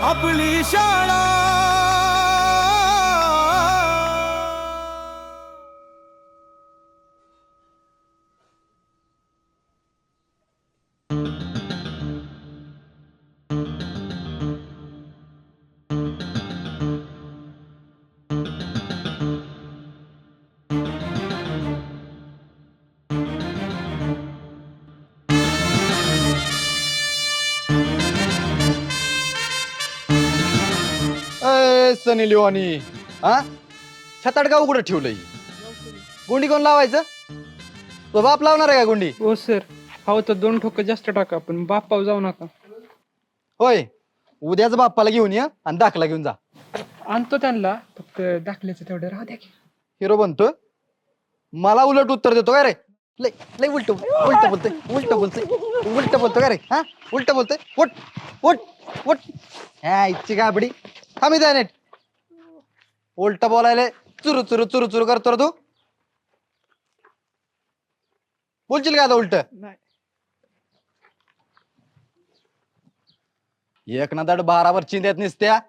आपली शाळा. सनी लिओनी हा छताड का उघडं ठेवलंय गुंडी कोण लावायचं तो बाप लावणार आहे का गुंडी हो सर हवं तर 2 ठोकं जास्त टाका पण बापाव जाऊ नका. होय उद्याच बाप्पाला घेऊन ये आणि दाखला घेऊन जा आणतो त्यांना फक्त दाखल्याचं तेवढं राहू द्या की. हिरो बनतो मला उलट उत्तर देतो काय रे लय लय उलट उलट बोलतोय उलट बोलतोय उलट बोलतो काय रे हा उलट बोलतोय उठ उठ उठ ह्या इच्छी गाबडी थांबी द्या नेट उलट बोलायला चुरू चुरू चुरू चुरू करतो रे तू बोलशील का आता उलट एक ना दड 12 वर चिंध्यात निसत्या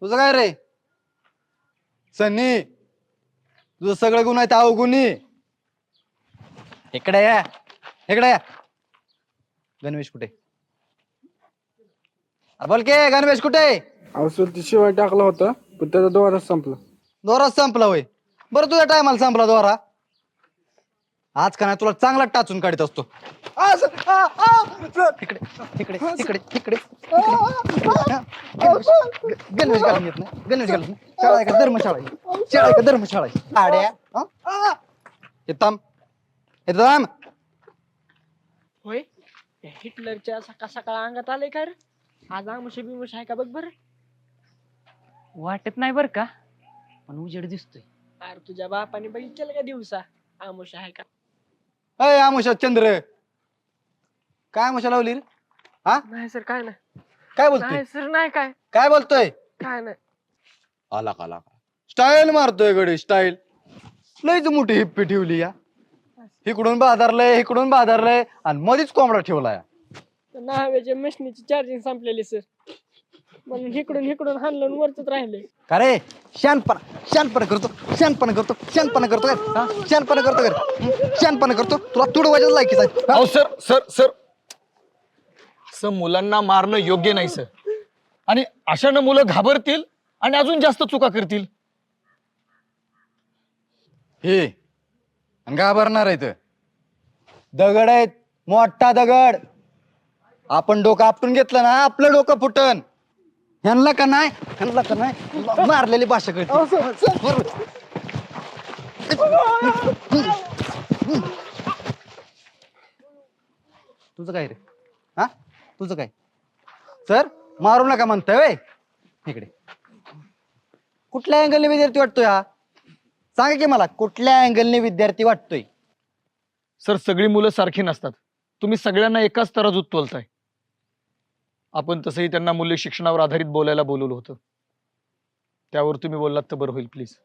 तुझं काय रे सन्नी तुझं सगळं गुण आहे अवगुणी इकडे या इकडे या गणवेश कुठे अरे बोल के गणवेश कुठे औषध शिवाय टाकला होता पण त्याचा दोराच संपला. दोराच संपला होय बरं तुझ्या टायमाला संपला दोरा आज का नाही तुला चांगला टाचून काढत असतो इकडे इकडे इकडे इकडे गणवेश घालून येत नाही गणवेश घालून शाळा आहे का धर्मशाळा आहे शाळा आहे का धर्मशाळा आहे आड्या येताम येताम होय हिटलरच्या सकाळ सकाळ अंगात आलंय का रे आज आमुषे बिमुष आहे का बघ बरं. वाटत नाही बर का पण उजेड दिसतोय. अरे तुझ्या बापाने बघितलं का दिवसा आमुष आहे का. अय आमुषा चंद्र काय आमुषा लावली रे हा नाही सर काय नाही काय बोलतोय नाही सर नाही काय काय बोलतोय काय नाही. आला का स्टाईल मारतोय गडी स्टाईल लयच मोठी हिप्पी ठेवली या इकडून बाजारलंय आणि मध्येच कोंबडा ठेवलाय नाव्याच्या मशनीची चार्जिंग संपलेली सर म्हणून इकडून हाणलं वरच राहिले. का रे शानपणा करतो शानपणा करतो तुला तुडवायचं लायकीच आहे अहो सर सर सर असं मुलांना मारणं योग्य नाही सर आणि अशानं मुलं घाबरतील आणि अजून जास्त चुका करतील. हे आणि घाबरणार आहेत दगड आहेत मोठा दगड आपण डोकं आपटून घेतलं ना आपलं डोकं फुटन ह्यांना का नाही मारलेली भाषा कळते तुझं काय रे हा तुझं काय सर मारू नका म्हणतोय वय इकडे कुठल्या अँगलने विद्यार्थी वाटतोय हा सांगा की मला कुठल्या अँगलने विद्यार्थी वाटतोय. सर सगळी मुलं सारखी नसतात. तुम्ही सगळ्यांना एकाच तराजूत तोलताय. आपण तसंही त्यांना मूल्य शिक्षणावर आधारित बोलायला बोलवलं होतं त्यावर तुम्ही बोललात तर बरं होईल प्लीज.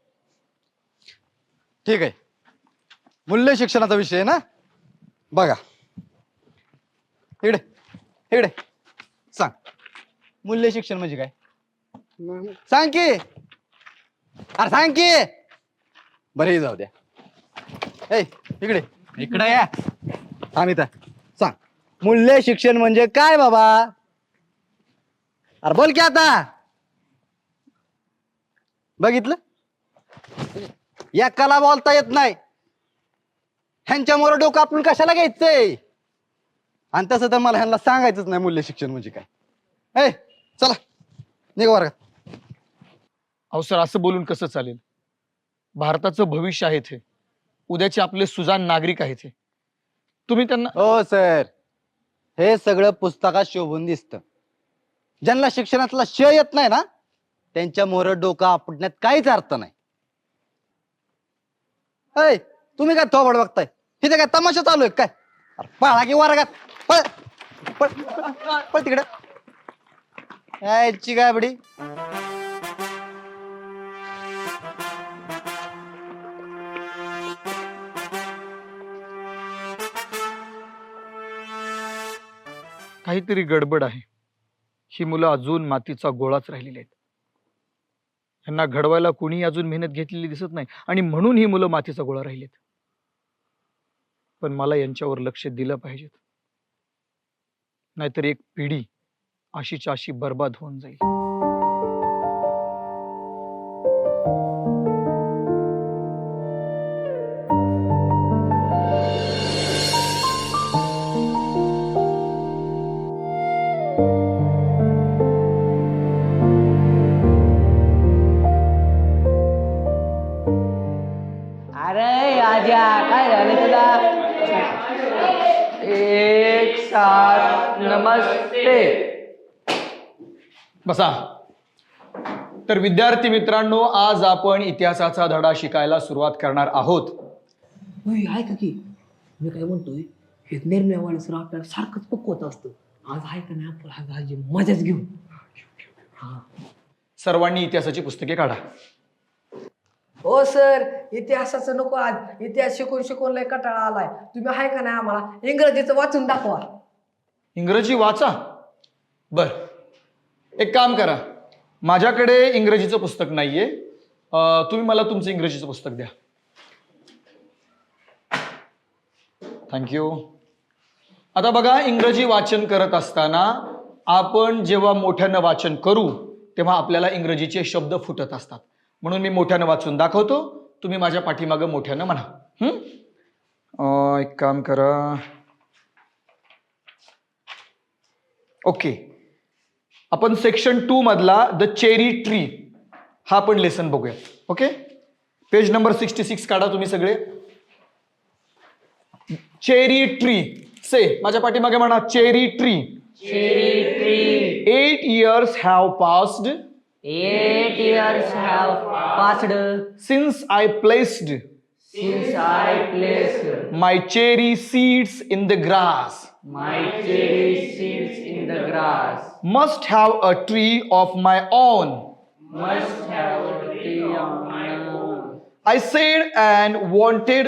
ठीक आहे मूल्य शिक्षणाचा विषय आहे ना बघा इकडे सांग मूल्य शिक्षण म्हणजे काय सांग की अरे सांग की बरे जाऊ द्या इकडे इकडे या आम्ही सांग मूल्य शिक्षण म्हणजे काय बाबा अरे बोल की आता बघितलं एकाला बोलता येत नाही ह्यांच्यामुळे डोकं आपण कशाला घ्यायचंय आणि तसं तर मला ह्यांना सांगायचंच नाही मूल्य शिक्षण म्हणजे काय चला निघा वर्गात. अहो सर असं बोलून कसं चालेल. भारताचं भविष्य आहे ते उद्याचे आपले सुजाण नागरिक आहेत हे तुम्ही त्यांना हो सर हे सगळं पुस्तकात शोभून दिसतं ज्यांना शिक्षणातला श येत नाही ना त्यांच्या मोर डोकं आपटण्यात काहीच अर्थ नाही. तुम्ही काय थोबड बघताय इथे काय तमाशा चालू आहे काय अरे पळा की वर्गात पळ पळ पळ तिकडे यायची गाबडी काहीतरी गडबड आहे. ही मुलं अजून मातीचा गोळाच राहिलेली आहेत. यांना घडवायला कोणी अजून मेहनत घेतलेली दिसत नाही आणि म्हणून ही मुलं मातीचा गोळा राहिलेत. पण मला यांच्यावर लक्ष दिलं पाहिजे, नाहीतर एक पिढी अशीच्या अशी बर्बाद होऊन जाईल. अरे आजा काय झालं तुला? एक साथ नमस्ते. बसा. तर विद्यार्थी मित्रांनो, आज आपण इतिहासाचा धडा शिकायला सुरुवात करणार आहोत. आहे का की मी काय म्हणतोय, हे निर्णयवाले सर आपल्याला सारखंच पकवत असतं. आज आहे का नाही आपण आज मजाच घेऊ. सर्वांनी इतिहासाची पुस्तके काढा. हो सर, इतिहासाचं नको, आज इतिहास शिकून शिकून लय कंटाळा आलाय. तुम्ही आहे का नाही आम्हाला इंग्रजीचं वाचून दाखवा. इंग्रजी वाचा. बर, एक काम करा, माझ्याकडे इंग्रजीचं पुस्तक नाहीये, तुम्ही मला तुमचं इंग्रजीचं पुस्तक द्या. थँक्यू. आता बघा, इंग्रजी वाचन करत असताना आपण जेव्हा मोठ्यानं वाचन करू तेव्हा आपल्याला इंग्रजीचे शब्द फुटत असतात. म्हणून मी मोठ्यानं वाचून दाखवतो, तुम्ही माझ्या पाठीमागं मोठ्यानं म्हणा. एक काम करा. ओके, आपण सेक्शन 2 मधला द चेरी ट्री हा पण लेसन बघूया. ओके, पेज नंबर 66 काढा तुम्ही सगळे. चेरी ट्री से माझ्या पाठीमागे म्हणा, cherry tree. 8 years have passed 8 years have passed since I placed my cherry seeds in the grass. my cherry seeds in the grass. Must have a tree of my own. Must have a tree of my own. I said and wanted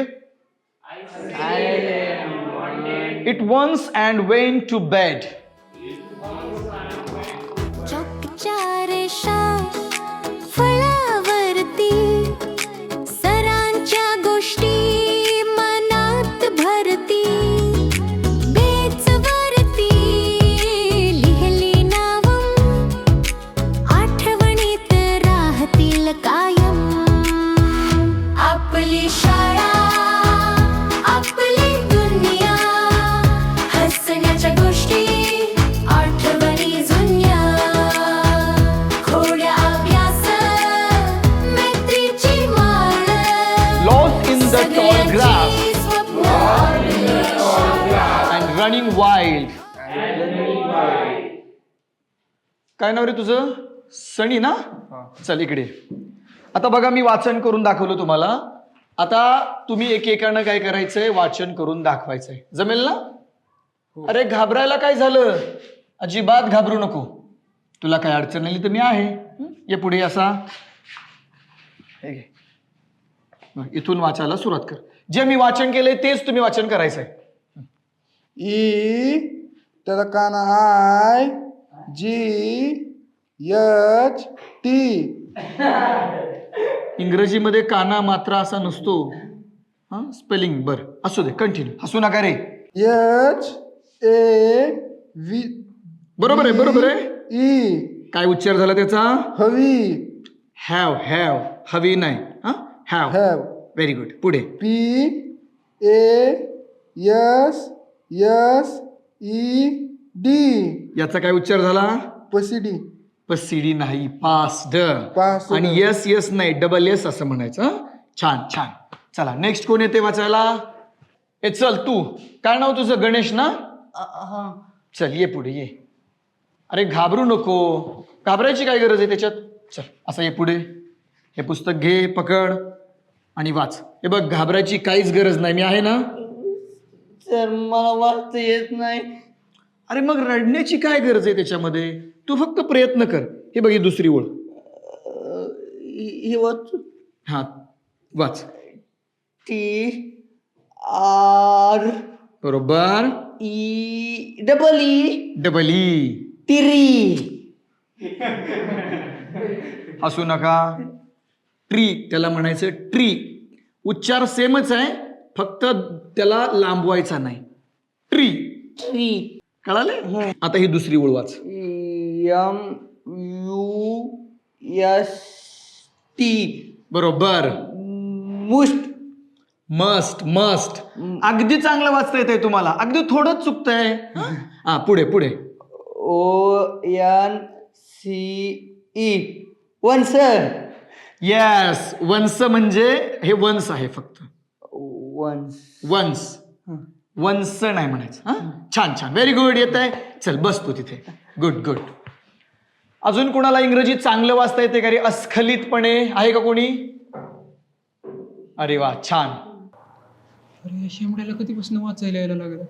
it once and went to bed. चौकच्या रेषा फळावरती सरांच्या गोष्टी मनात भरती. बेचवरती लिहिली नावं आठवणीत राहतील कायम. आपली शाळा आपली दुनिया हसण्याच्या गोष्टी आठवणी जुन्या. खोड्या अभ्यास मैत्रीची माळ Lost in the tall grass सगळ्यांची स्वप्न and running wild. काय नाव रे तुझं? सनी ना? चल इकडे. आता बघा, मी वाचन करून दाखवलं तुम्हाला. आता तुम्ही एकेकानं काय करायचंय, वाचन करून दाखवायचंय. जमेल ना? अरे घाबरायला काय झालं? अजिबात घाबरू नको. तुला काय अडचण आली तर मी आहे. ये पुढे असा. हे घे. इथून वाचायला सुरुवात कर. जे मी वाचन केलंय तेच तुम्ही वाचन करायचंय. ई त्याला काना आय जी एच टी. इंग्रजीमध्ये काना मात्रा असा नसतो. हा, स्पेलिंग बर असू दे, कंटिन्यू. हसू नका रे. H A V. बरोबर आहे, बरोबर आहे. ई काय उच्चार झाला त्याचा? हवी. हॅव, हॅव, हवी नाही. हा, हॅव. हॅव. Very good. पुढे. P A S S E D. याचा काय उच्चार झाला? पसीडी. पसीडी नाही, पास्ड. Past. आणि यस यस नाही, डबल एस असं म्हणायचं. हं? छान छान. चला नेक्स्ट कोण येते वाचायला? ए चल तू. काय नाव तुझं? गणेश ना? चल ये पुढे ये. अरे घाबरू नको, घाबरायची काय गरज आहे त्याच्यात. चल असं ये पुढे. हे पुस्तक घे, पकड आणि वाच. हे बघ, घाबरायची काहीच गरज नाही, मी आहे ना. सर मला वाचता येत नाही. अरे मग रडण्याची काय गरज आहे त्याच्यामध्ये? तू फक्त प्रयत्न कर. हे बघ, ही दुसरी ओळ. ही वाच. हा वाच. टी आर बरोबर. E double E double E. तिरी. हसू नका. ट्री त्याला म्हणायचं ट्री. उच्चार सेमच आहे, फक्त त्याला लांबवायचा नाही. ट्री. ट्री. कळाले? आता ही दुसरी ओळ वाच. MUST. बरोबर. मुष्ट. Must must. अगदी चांगलं वाचता येतंय तुम्हाला, अगदी थोडंच चुकतंय. हा पुढे पुढे. ONCE. वंस. येस, वंस म्हणजे हे वंस आहे फक्त. वंस. वंस. वंस नाही म्हणायचं. हा छान छान, व्हेरी गुड. येत आहे. चल बसतो तिथे. Good good. अजून कोणाला इंग्रजी चांगलं वाचता येते का रे अस्खलितपणे? आहे का कोणी? अरे वा, छान. अरे या शेंबड्याला कधीपासून वाचायला यायला लागलं.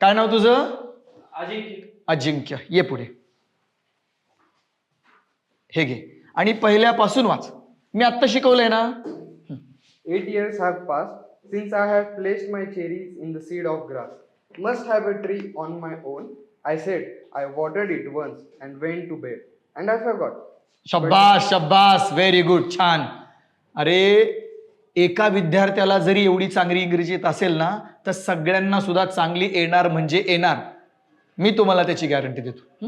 काय नाव तुझं? अजिंक्य. ये पुढे. हे घे आणि पहिल्यापासून वाच. मी आत्ता शिकवलंय ना. 8 years have passed since I have placed my cherries in the seed of grass. Must have a tree on my own. I said, I watered it once and went to bed, and I forgot. शब्बास शब्बास, very good, छान. अरे एका विद्यार्थ्याला जरी एवढी चांगली इंग्रजी येत असेल ना, तर सगळ्यांना सुद्धा चांगली येणार म्हणजे येणार. मी तुम्हाला त्याची गॅरंटी देतो.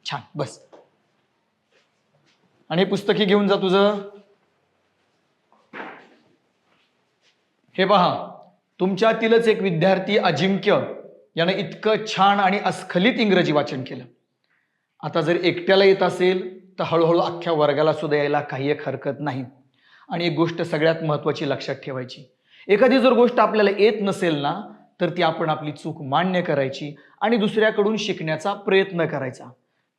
छान, बस. आणि पुस्तकी घेऊन जा तुझं. हे पहा, तुमच्यातीलच एक विद्यार्थी अजिंक्य यानं इतकं छान आणि अस्खलित इंग्रजी वाचन केलं. आता जर एकट्याला येत असेल तर हळूहळू अख्ख्या वर्गाला सुद्धा यायला काही एक हरकत नाही. आणि एक गोष्ट सगळ्यात महत्त्वाची लक्षात ठेवायची, एखादी जर गोष्ट आपल्याला येत नसेल ना, तर ती आपण आपली चूक मान्य करायची आणि दुसऱ्याकडून शिकण्याचा प्रयत्न करायचा.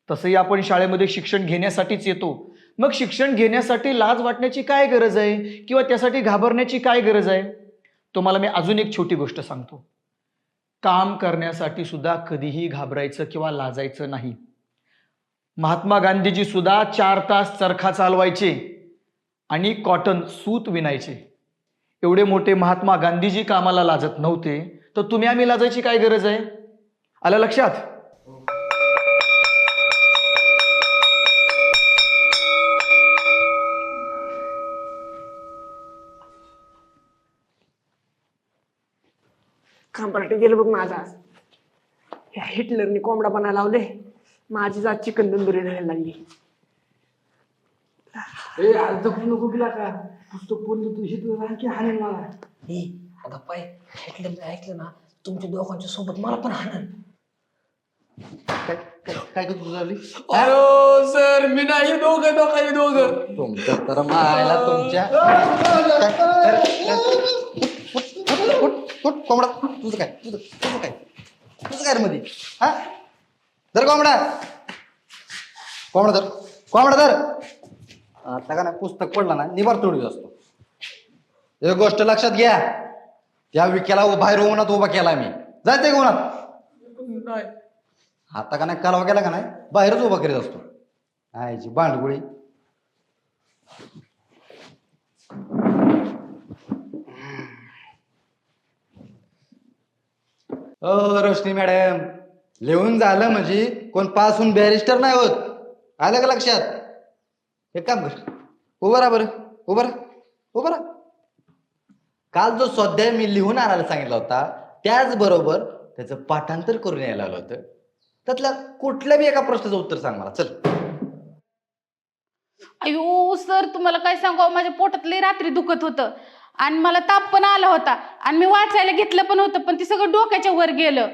तसंही आपण शाळेमध्ये शिक्षण घेण्यासाठीच येतो. मग शिक्षण घेण्यासाठी लाज वाटण्याची काय गरज आहे किंवा त्यासाठी घाबरण्याची काय गरज आहे? तुम्हाला मी अजून एक छोटी गोष्ट सांगतो. काम करण्यासाठी सुद्धा कधीही घाबरायचं किंवा लाजायचं नाही. महात्मा गांधीजी सुद्धा 4 तास चरखा चालवायचे आणि कॉटन सूत विणायचे. एवढे मोठे महात्मा गांधीजी कामाला लाजत नव्हते, तर तुम्ही आम्ही लाजायची काय गरज आहे? आलं लक्षात? खांबाटे गेलं बघ माझा. ह्या हिटलरने कोंबडा बनायला लावले, माझी जात चिकन तंदुरी राहायला लागली. नको गेला का पुस्तक बोललो तू हिटलर आणखी हाणेल मला. आता पाय हिटलर ऐकलं ना, तुमच्या दोघांच्या सोबत मला पण हाणल. काय करतो झाली? अरे सर, मी नाही. दोघं तुमच्या तर मायला तुमच्या. कोंबडा तुझं काय? तुझं काय रे मध्ये? हा धर कोंबडा. कोंबडा धर. आता का ना पुस्तक पडला ना, निभार तोडीत असतो. एक गोष्ट लक्षात घ्या, त्या विकेला बाहेर उन्हात उभा केला मी. जायचंय का उन्हात? आता का नाही कालवा केला का नाही, बाहेरच उभा करीत असतो. आयची बांडगुळी. रोशनी मॅडम, लिहून झालं म्हणजे कोण पास होऊन बॅरिस्टर नाही होत. आलं का लक्षात? एक काम कर, उभं राहा बरं. उभं राहा. काल जो स्वाध्याय मी लिहून आणायला सांगितला होता, त्याचबरोबर त्याचं पाठांतर करून यायला आलं होतं. त्यातल्या कुठल्या बी एका प्रश्नाचं उत्तर सांग मला. चल. अयो सर, तुम्हाला काय सांगू, माझ्या पोटात लई रात्री दुखत होतं आणि मला ताप पण आला होता आणि मी वाचायला घेतलं पण होतं, पण ते सगळं डोक्याच्या वर गेलं.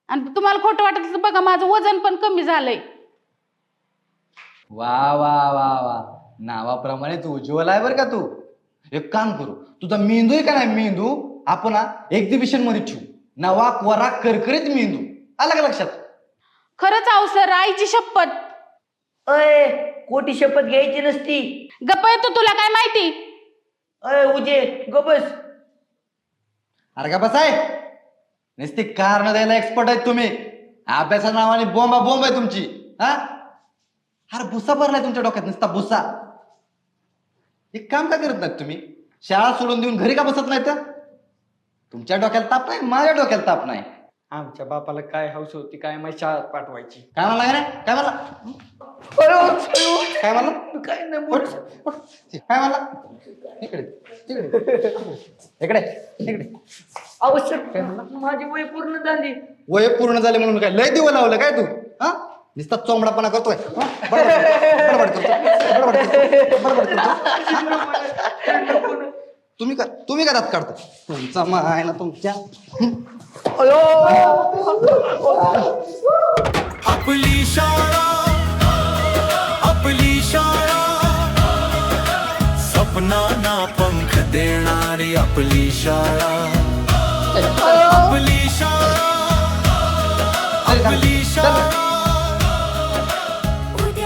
आणि तुम्हाला खोटं वाटत असेल बघा, माझं वजन पण कमी झालंय. वा वा वा वा, नावाप्रमाणेच उज्ज्वल आहे बरं का तू. एक काम करू, तुझा मेंदू आहे का नाही, मेंदू आपण एक्झिबिशन मध्ये ठेवू. नवा कोरा करकरीत मेंदू. आला का लक्षात? खरंच आहो सर, आईची शपथ. अय, कोटी शपथ घ्यायची नसती. गप्प येतो, तुला काय माहिती? अय उजे, गो बस. अरे का बस आहे, नुसती कारण द्यायला एक्सपर्ट आहेत तुम्ही. अभ्यासा नावाने बोंब आहे तुमची. हा अरे भुसा भरलाय तुमच्या डोक्यात, नुसता भुसा. एक काम का करत नाही तुम्ही? शाळा सोडून देऊन घरी का बसत नाही? तर तुमच्या डोक्याला ताप नाही, माझ्या डोक्याला ताप नाही. आमच्या बापाला काय हौस होती काय माहिती शाळेत पाठवायची. काय म्हणला? काय म्हणला? काय म्हणला? काय नाही बोलू शकत. काय म्हणला? इकडे इकडे इकडे. आवश्यक माझी वय पूर्ण झाली. वय पूर्ण झाले म्हणून काय लय दिवं लावलं काय तू? हा नुसता चोंबडापणा करतोय. हा? बडबड करतो, बडबड करतो, बडबड करतो. तुम्ही का दात काढता? तुमचा मायला तुमच्या आपली शाळा सपनांना पंख देणारी आपली शाळा आपली शाळा आपली शाळा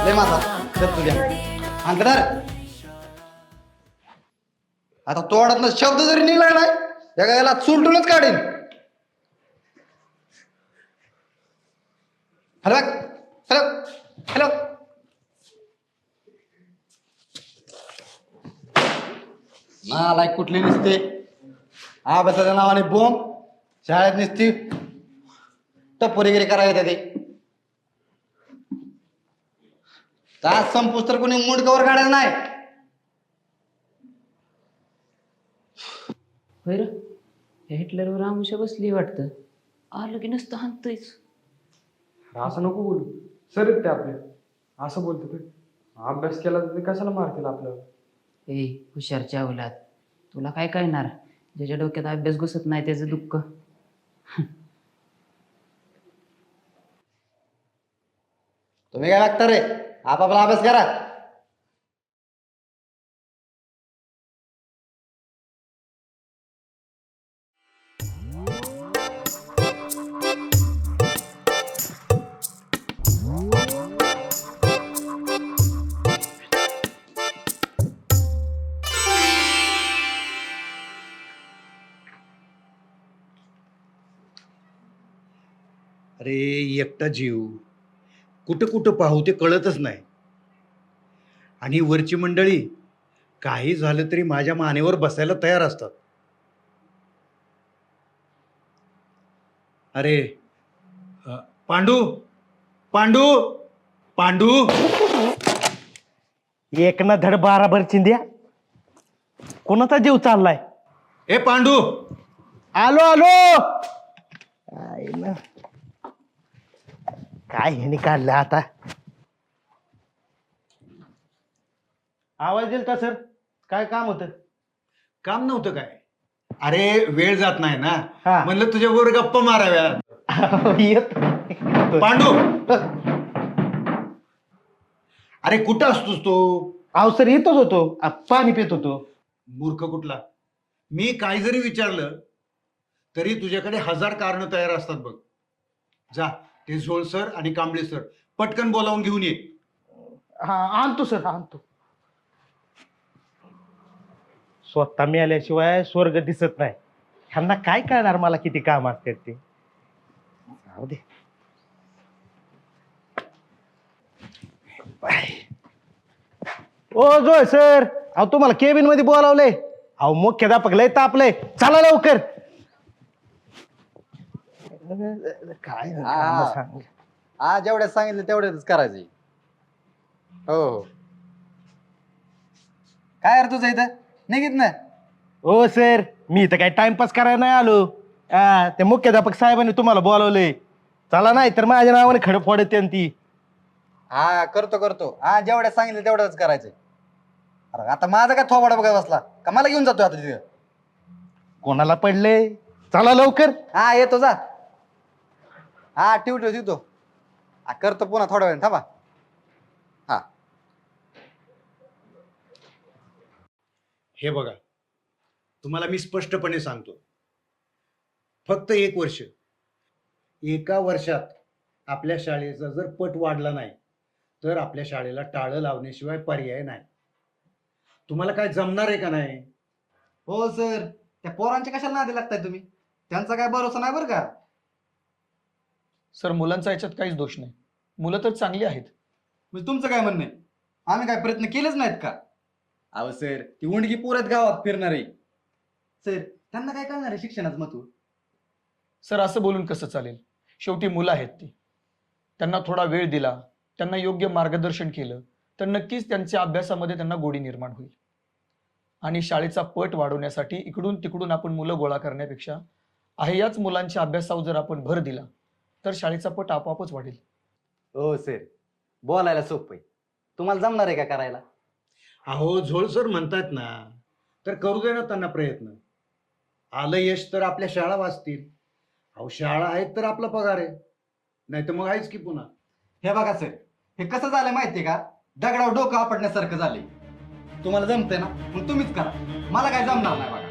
लय माझा दत्तू द्या अंतरार. आता तोडात शब्द जरी निघला नाही त्या याला चुलटूनच काढेन. Hello hello hello. नालायक कुठली नसते अभ्यासाच्या नावाने बोंब शाळेत नसती टप्पोरीगिरी करायला ते तास संपूस तर कोणी मुंडकावर काढायला नाही. होय रे हिटलरवर आमुष्या बसली वाटतं. आलं की नसतं हाणतंयच. असं नको बोलू. सर ते आपले असं बोलतो ते. अभ्यास केला तर ते कशाला मारतील आपल्याला? ए हुशारच्या अवलाद, तुला काय कळणार? ज्याच्या डोक्यात अभ्यास घुसत नाही त्याचं दुःख. तुम्ही काय लागता रे? आपापला अभ्यास करा. अरे एकटा जीव कुठं कुठं पाहू ते कळतच नाही. आणि वरची मंडळी काही झालं तरी माझ्या मानेवर बसायला तयार असतात. अरे पांडू पांडू पांडू. एक ना धड 12 भर चिंध्या. कोणाचा जीव चाललाय? ए पांडू. आलो आलो. आई ना. काय ह्याने काढलं आता? आवाज दिल का सर? काय काम होतं? काम नव्हतं काय? अरे वेळ जात नाही ना हा. म्हणलं तुझ्याबरोबर गप्पा माराव्या. येत पांडू. अरे कुठं असतोस तू? अहो सर येतच होतो. पाणी पित होतो. मूर्ख कुठला. मी काय जरी विचारलं तरी तुझ्याकडे 1000 कारणं तयार असतात बघ. जा ते झोळ सर आणि कांबळे सर पटकन बोलावून घेऊन ये. हा आणतो सर आणतो. स्वतः मिळाल्याशिवाय स्वर्ग दिसत नाही. ह्यांना काय कळणार मला किती काम असतात ते. जाऊ दे. ओ जोय सर, अहो तुम्हाला केबिन मध्ये बोलावलंय. अहो मुख्याध्यापक लय तापलंय. चला लवकर. काय हा. सांग. हा जेवढ्याच सांगितलं तेवढ्याच करायचं. हो काय अरे तुझं इथं निघित ना. ओ सर मी इथं काय टाइमपास करायला नाही आलो. ते मुख्याध्यापक साहेबांनी तुम्हाला बोलावलंय. चला नाही तर माझ्या नावाने खडं फोडत ती. हा करतो करतो. हा जेवढ्या सांगितलं तेवढंच करायचंय. अरे आता माझा काय थोबाडा बघा बसला का? मला घेऊन जातो आता तिथं. कोणाला पडले? चला लवकर. हा येतो जा. हा ठेव ठेव तो. करतो पुन्हा थोड्या वेळ थांबा. हा हे बघा तुम्हाला मी स्पष्टपणे सांगतो. फक्त 1 वर्ष. एका वर्षात आपल्या शाळेचा जर पट वाढला नाही तर आपल्या शाळेला टाळं लावण्याशिवाय पर्याय नाही. तुम्हाला काय जमणार आहे का नाही? हो सर. त्या पोरांच्या कशाला नादी लागताय तुम्ही? त्यांचा काय भरोसा नाही बरं का. सर मुलांचा याच्यात काहीच दोष नाही. मुलं तर चांगली आहेत. म्हणजे तुमचं काय म्हणणं आहे? आम्ही काय प्रयत्न केलेच नाहीत का? अहो सर ती उंडगी पोरत गावात फिरणार आहे. सर त्यांना काय कळणार आहे शिक्षणाचं महत्व? सर असं बोलून कसं चालेल? शेवटी मुलं आहेत ती. त्यांना थोडा वेळ दिला त्यांना योग्य मार्गदर्शन केलं तर नक्कीच त्यांच्या अभ्यासामध्ये त्यांना गोडी निर्माण होईल. आणि शाळेचा पट वाढवण्यासाठी इकडून तिकडून आपण मुलं गोळा करण्यापेक्षा आहे याच मुलांच्या अभ्यासावर जर आपण भर दिला तर शाळेचा पट आपोआपच वाढेल. हो सर, बोलायला सोपं आहे. तुम्हाला जमणार आहे का करायला? अहो झोळ सर म्हणतात ना, तर करू दे ना त्यांना प्रयत्न. आलं यश तर आपल्या शाळा वाचतील. अहो शाळा आहेत तर आपला पगार आहे, नाही तर मग आहेच की पुन्हा. हे बघा सर, हे कसं झालंय माहितीये का? दगडावर डोकं आपटण्यासारखं झालंय. तुम्हाला जमतंय ना, मग तुम्हीच करा. मला काय जमणार नाही बघा.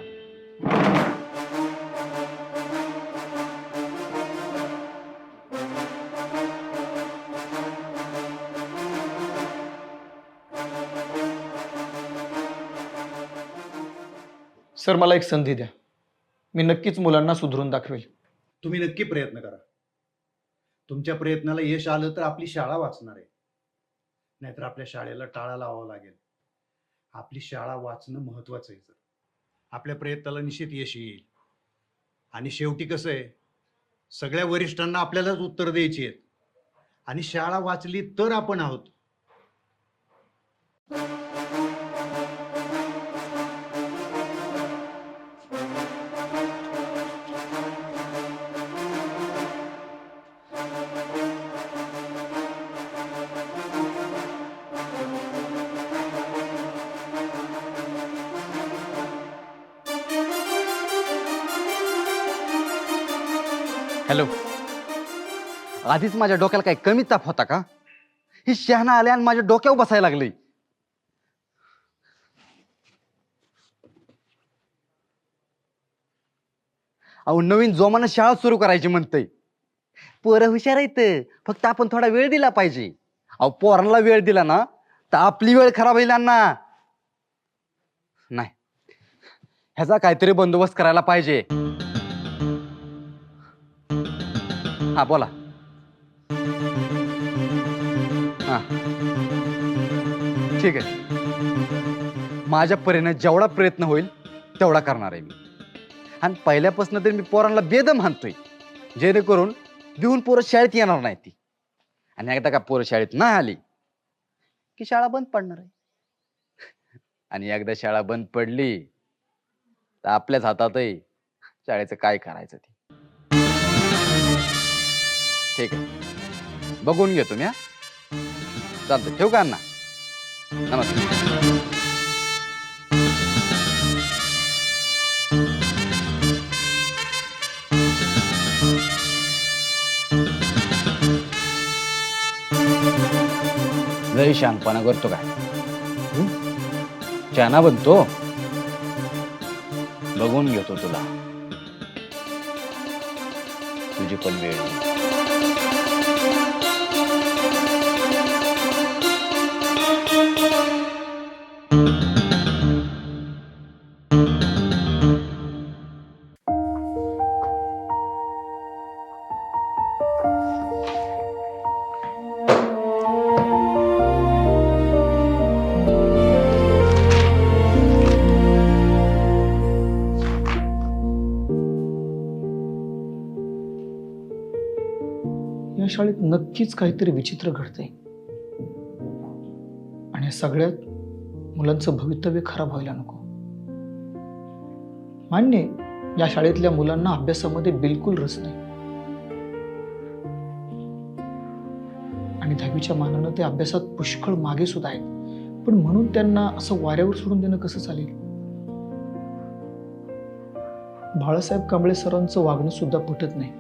सर मला एक संधी द्या, मी नक्कीच मुलांना सुधरून दाखवेल. तुम्ही नक्की प्रयत्न करा. तुमच्या प्रयत्नाला यश आलं तर आपली शाळा वाचणार आहे, नाहीतर आपल्या शाळेला टाळा लावावा लागेल. आपली शाळा वाचणं महत्वाचं आहे. सर आपल्या प्रयत्नाला निश्चित यश येईल. आणि शेवटी कसं आहे, सगळ्या वरिष्ठांना आपल्यालाच उत्तर द्यायची आहेत. आणि शाळा वाचली तर आपण आहोत. हॅलो, आधीच माझ्या डोक्याला काही कमी ताप होता का? ही शहाणा आल्या आणि माझ्या डोक्यावर बसायला लागली. अहो नवीन जोमानं शाळा सुरू करायची म्हणतंय. पोरं हुशार आहेत, फक्त आपण थोडा वेळ दिला पाहिजे. अहो पोरांना वेळ दिला ना तर आपली वेळ खराब होईल ना. नाही, ह्याचा काहीतरी बंदोबस्त करायला पाहिजे. हा बोला. हा ठीक आहे, माझ्या परीने जेवढा प्रयत्न होईल तेवढा करणार आहे मी. आणि पहिल्यापासून तरी मी पोरांना बेदम हाणतोय, जेणेकरून घेऊन पोरं शाळेत येणार नाही ती. आणि एकदा का पोरं शाळेत नाही आली की शाळा बंद पडणार आहे. आणि एकदा शाळा बंद पडली तर आपल्याच हातात आहे शाळेचं काय करायचं ते. ठीक आहे, बघून घेतो मी. हा चालतं, ठेवू का अण्णा? नमस्कार. लय शानपणा करतो काय? चाना बनतो. बघून घेतो तुला, तुझी पण वेळ येईल. या शाळेत नक्कीच काहीतरी विचित्र घडतंय. आणि या सगळ्यात मुलांचं भवितव्य खराब व्हायला नको. मान्य आहे, या शाळेतल्या मुलांना अभ्यासामध्ये बिलकुल रस नाही. आणि 10वीच्या मानानं ते अभ्यासात पुष्कळ मागे सुद्धा आहेत. पण म्हणून त्यांना असं वाऱ्यावर सोडून देणं कसं चालेल? बाळासाहेब कांबळे सरांचं वागणं सुद्धा पटत नाही.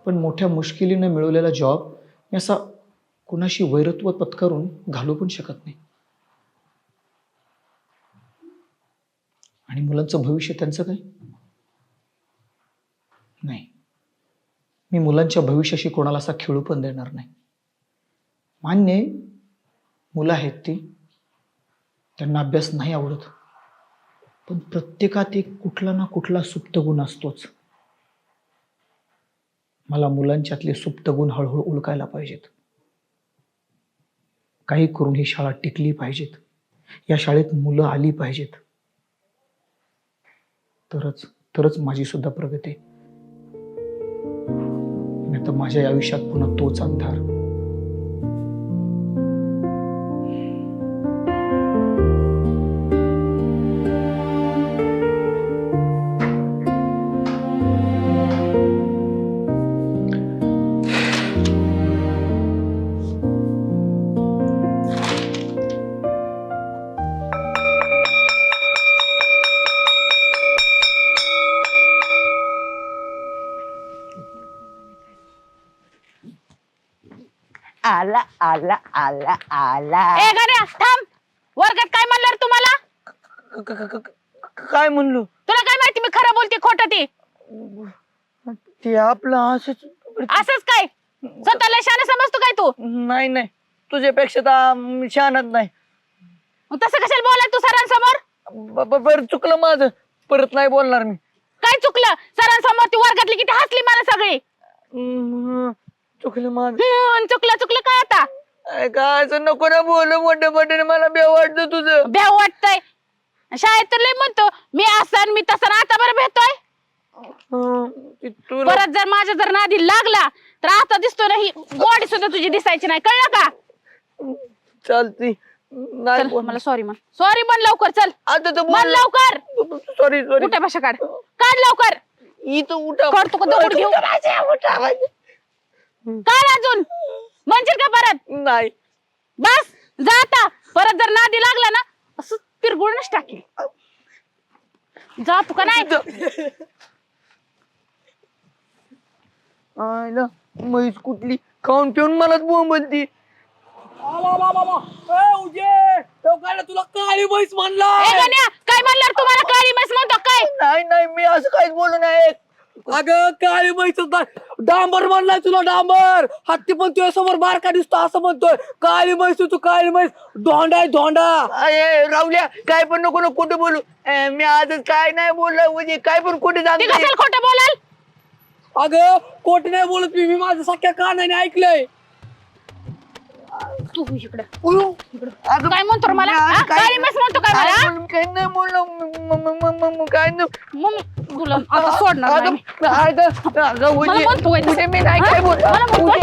पण मोठ्या मुश्किलीने मिळवलेला जॉब मी असा कुणाशी वैरत्व पत्करून घालू पण शकत नाही. आणि मुलांचं भविष्य त्यांचं काय? नाही, मी मुलांच्या भविष्याशी कोणाला असा खेळू पण देणार नाही. मान्य आहे, मुलं आहेत ती, त्यांना अभ्यास नाही आवडत. पण प्रत्येकात एक कुठला ना कुठला सुप्त गुण असतोच. मला मुलांच्यातले सुप्त गुण हळूहळू ओळखायला पाहिजेत. काही करून ही शाळा टिकली पाहिजेत. या शाळेत मुलं आली पाहिजेत. तरच माझी सुद्धा प्रगती. नाही तर माझ्या आयुष्यात पुन्हा तोच अंधार. आला आला आला आला. ए गण्या थांब. वर्गात काय म्हणलं रे तुम्हाला? काय म्हणलो? तुला काय माहिती मी खरं बोलते खोटं ते? ते आपलं असंच. असंच काय स्वतःला शाने समजतो काय तू? नाही नाही, तुझ्यापेक्षा तर शहाणाच नाही. मग तसं कशाला बोलाय तू सरांसमोर? बरं चुकलं माझं, परत नाही बोलणार मी. काय चुकलं? सरांसमोर ती वर्गातली किती हसली मला सगळी. चुकलं माझं. चुकलं चुकलं काय आता? काय असं नको ना बोलू मोठ्या मोठ्याने, मला बेव वाटतं तुझं. भ्याव वाटतंय? शाळेत तर लय म्हणतो मी असं मी तसं, आता बरं भेटतोय. परत जर माझ्या जर नादी लागला तर आता दिसतो ना ही बॉडी सुद्धा तुझी दिसायची नाही, कळलं का? चालती. चल, मला सॉरी म्हण. सॉरी म्हण लवकर. चल आता तर म्हण लवकर. Sorry sorry. उठा भाषा काढ. काढ लवकर. इथं उठा. काढतो का दगड घेऊ? काढ अजून. म्हणशील का परत? नाही. बस जा आता. परत जर नादी लागला ना असं पिरगुळूनच टाकेल. जा तू का नाही? आयला म्हैस कुठली खाऊन पिऊन मलाच बोंबलती. तुला काळी म्हैस म्हणला. ए गण्या, काय म्हणलं तुम्हाला? काळी म्हैस म्हणतो काय? नाही नाही, मी असं काहीच बोलू नाही. अगं काळी म्हैस डांबर म्हणलाय तुला. डांबर हत्ती पण तुझ्या समोर बारका दिसतो असं म्हणतोय. काळी म्हैस तू, काळी म्हैस. धोंडा आहे धोंडा. अरे रावल्या, काय पण नको नको कुठे बोलू. मी आजच काय नाही बोललो, म्हणजे काय पण कुठे ते सांगते. कशाला खोटं बोलाल? अगं कोट नाही बोलत मी माझं सख्या कानाने ऐकलंय. तू इकडे काय म्हणतो रे मला? हा? काळी म्हैस म्हणतो काय मला? काय नाही बोललो. काय नाही. मग तुला आता सोडणार नाही मी. मला म्हणतोय तसं. मी नाही काय बोललो. मला म्हणतोय.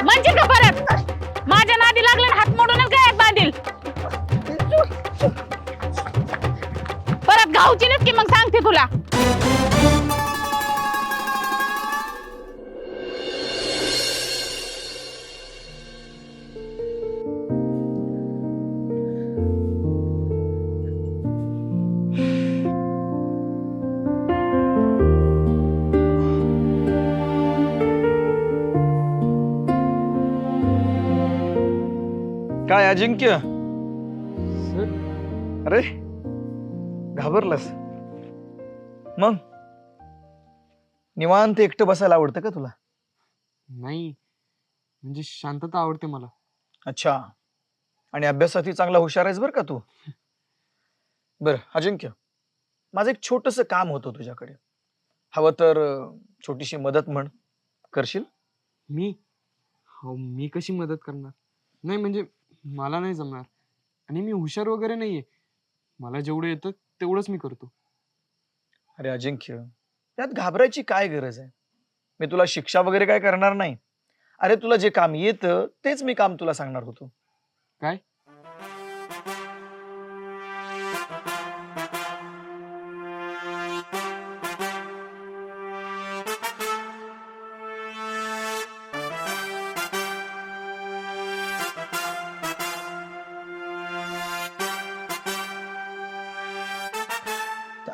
म्हणजे का परत माझ्या नादी लागलं हात मोडूनच काय बांधील. परत गावची नक्की मग सांगते तुला. काय अजिंक्य? अरे घाबरलास? मग निवांत एकटं बसायला आवडतं का तुला? नाही, म्हणजे शांतता आवडते मला. अच्छा. आणि अभ्यासातही चांगला हुशार आहेस बरं का तू. बरं अजिंक्य, माझं एक छोटस काम होतं तुझ्याकडे. हवं तर छोटीशी मदत म्हण, करशील? मी कशी मदत करणार? नाही म्हणजे मला नाही जमणार, आणि मी हुशार वगैरे नाहीये. मला जेवढं येतं तेवढंच मी करतो. अरे अजिंक्य, त्यात घाबरायची काय गरज आहे? मी तुला शिक्षा वगैरे काय करणार नाही. अरे तुला जे काम येतं तेच मी काम तुला सांगणार होतो. काय?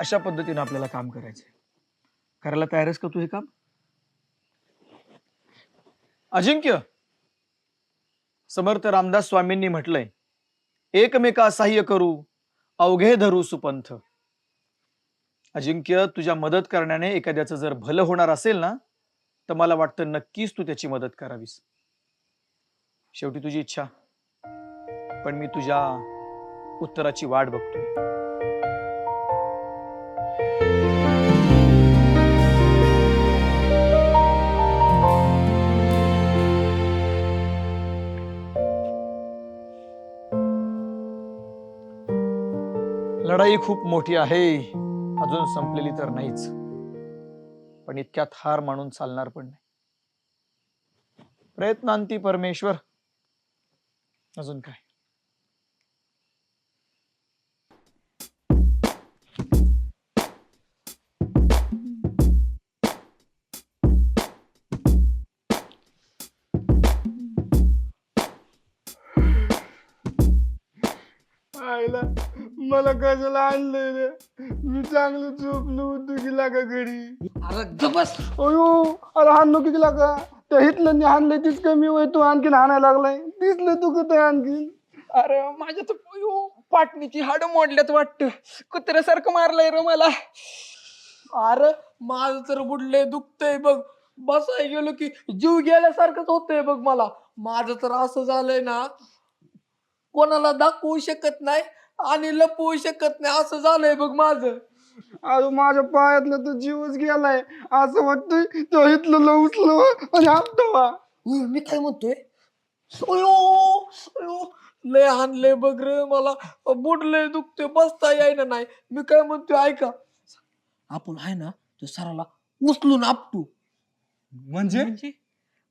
अशा पद्धतीने आपल्याला काम करायचंय. करायला तयार आहेस का तू हे काम? अजिंक्य, समर्थ रामदास स्वामींनी म्हटलंय, एकमेका सहाय्य करू अवघे धरू सुपंथ. अजिंक्य, तुझ्या मदत करण्याने एखाद्याचं जर भलं होणार असेल ना, तर मला वाटतं नक्कीच तू त्याची मदत करावीस. शेवटी तुझी इच्छा, पण मी तुझ्या उत्तराची वाट बघतोय. लढाई खूप मोठी आहे, अजून संपलेली तर नाहीच, पण इतक्यात हार मानून चालणार पण नाही. प्रयत्नांती परमेश्वर. अजून काय. आईला मला कशाला आणलंय रे? मी चांगलं झोपलो होतो की लागा घरी. अरे गबस. अयो अरे हाणलो की लागा. त्या हिटलरने हाणलंय तीच कमी होय, तू आणखीन हाणायला लागलाय. दिसलं तू कुठे आणखीन? अरे माझ्या तर पाटणीची हाड मोडल्यात वाटतं. कुत्र्यासारखं मारलंय रे मला. अरे माझं तर बुडले दुखतंय बघ. बसाय गेलो की जीव गेल्यासारखंच होतंय बघ मला. माझं तर असं झालंय ना, कोणाला दाखवू शकत नाही आणि लपवू शकत नाही, असं झालंय बघ माझं. अरे माझ्या पायातला तर जीवच गेलाय. असं वाटतंय तो हिटलरला उचलवा आणि आपटावा. मी काय म्हणतोय, अयो अयो लय हाणलंय बघ रे मला. बुडलंय दुखतंय, बसता यायला नाही. मी काय म्हणतोय ऐका, आपण आहे ना तो सराला उचलून आपटू.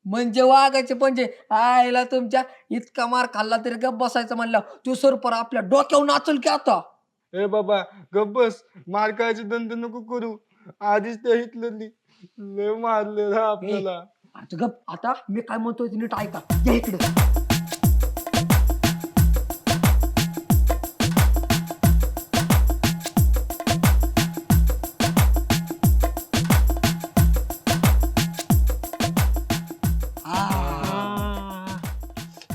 म्हणजे वागायचे पंजे. आयला तुमच्या इतका मार खाल्ला तरी गप बसायचं म्हणलं. तो सरपर आपल्या डोक्यावर नाचल की आता. ए बाबा गप बस, मार खायचे धंदे नको करू. आधीच त्या हिटलरनी लय मारले रे आपल्याला. आता गप. आता मी काय म्हणतोय ते नीट ऐका. या इकडे.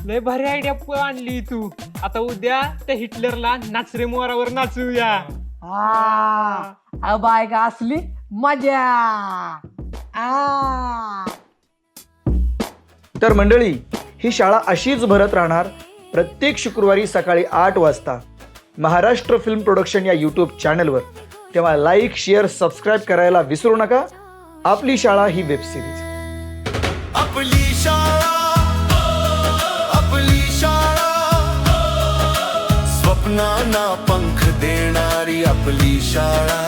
लय भारी आयडिया आणली तू. आता उद्या त्या हिटलरला नाचरे मोरावर नाचूया. बाय का असली मजा. तर मंडळी, ही शाळा अशीच भरत राहणार. प्रत्येक शुक्रवारी सकाळी 8 वाजता महाराष्ट्र फिल्म प्रोडक्शन या यूट्यूब चॅनलवर. तेव्हा लाईक, शेअर, सबस्क्राईब करायला विसरू नका. आपली शाळा ही वेब सिरीज. आपली शाळा, आपली शाळा, स्वप्नांना पंख देणारी आपली शाळा.